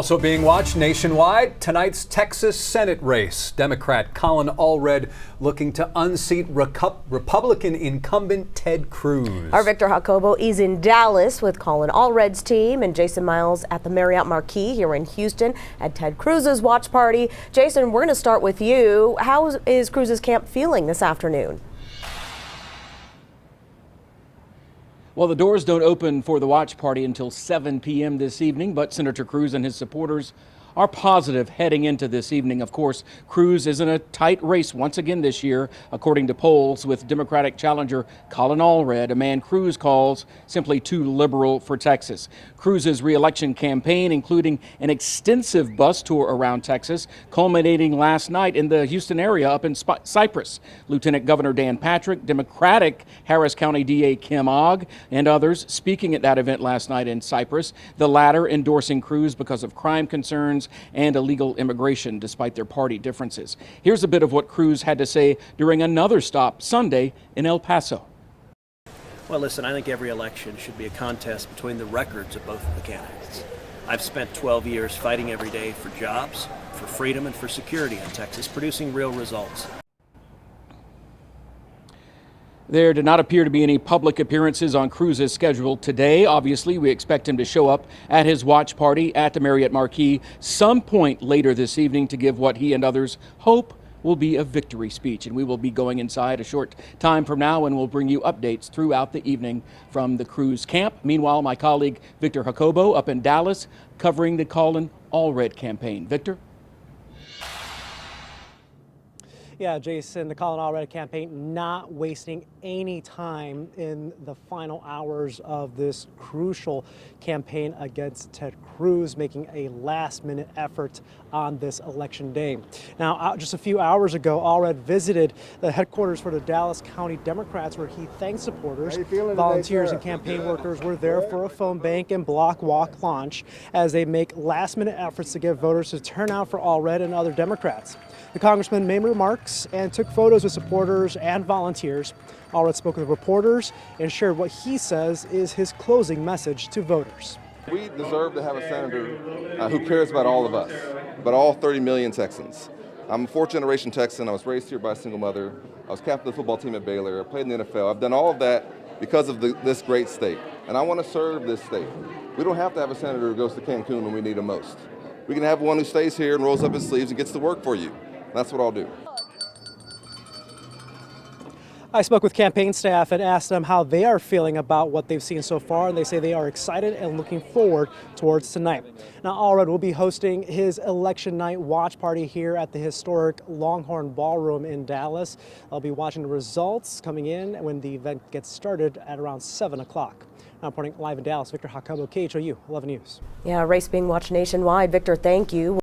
Also being watched nationwide, tonight's Texas Senate race. Democrat Colin Allred looking to unseat Republican incumbent Ted Cruz. Our Victor Jacobo is in Dallas with Colin Allred's team and Jason Miles at the Marriott Marquis here in Houston at Ted Cruz's watch party. Jason, we're going to start with you. How is Cruz's camp feeling this afternoon? Well, the doors don't open for the watch party until 7 p.m. this evening, but Senator Cruz and his supporters are positive heading into this evening. Of course, Cruz is in a tight race once again this year, according to polls, with Democratic challenger Colin Allred, a man Cruz calls simply too liberal for Texas. Cruz's re-election campaign, including an extensive bus tour around Texas, culminating last night in the Houston area up in Cypress. Lieutenant Governor Dan Patrick, Democratic Harris County DA Kim Ogg, and others speaking at that event last night in Cypress, the latter endorsing Cruz because of crime concerns and illegal immigration, despite their party differences. Here's a bit of what Cruz had to say during another stop Sunday in El Paso. Well, listen, I think every election should be a contest between the records of both of the candidates. I've spent 12 years fighting every day for jobs, for freedom, and for security in Texas, producing real results. There did not appear to be any public appearances on Cruz's schedule today. Obviously, we expect him to show up at his watch party at the Marriott Marquis some point later this evening to give what he and others hope will be a victory speech. And we will be going inside a short time from now, and we'll bring you updates throughout the evening from the Cruz camp. Meanwhile, my colleague Victor Jacobo up in Dallas covering the Colin Allred campaign. Victor? Yeah, Jason, the Colin Allred campaign not wasting any time in the final hours of this crucial campaign against Ted Cruz, making a last-minute effort on this election day. Now, just a few hours ago, Allred visited the headquarters for the Dallas County Democrats, where he thanked supporters. Volunteers and campaign workers were there for a phone bank and block walk launch as they make last-minute efforts to get voters to turn out for Allred and other Democrats. The congressman made remarks and took photos with supporters and volunteers. Allred spoke with reporters and shared what he says is his closing message to voters. We deserve to have a senator who cares about all of us, about all 30 million Texans. I'm a fourth-generation Texan. I was raised here by a single mother. I was captain of the football team at Baylor. I played in the NFL. I've done all of that because of this great state, and I want to serve this state. We don't have to have a senator who goes to Cancun when we need him most. We can have one who stays here and rolls up his sleeves and gets to work for you. That's what I'll do. I spoke with campaign staff and asked them how they are feeling about what they've seen so far, and they say they are excited and looking forward towards tonight. Now, Allred will be hosting his election night watch party here at the historic Longhorn Ballroom in Dallas. I'll be watching the results coming in when the event gets started at around 7 o'clock. Now, reporting live in Dallas, Victor Jacobo, KHOU 11 News. Yeah, race being watched nationwide. Victor, thank you.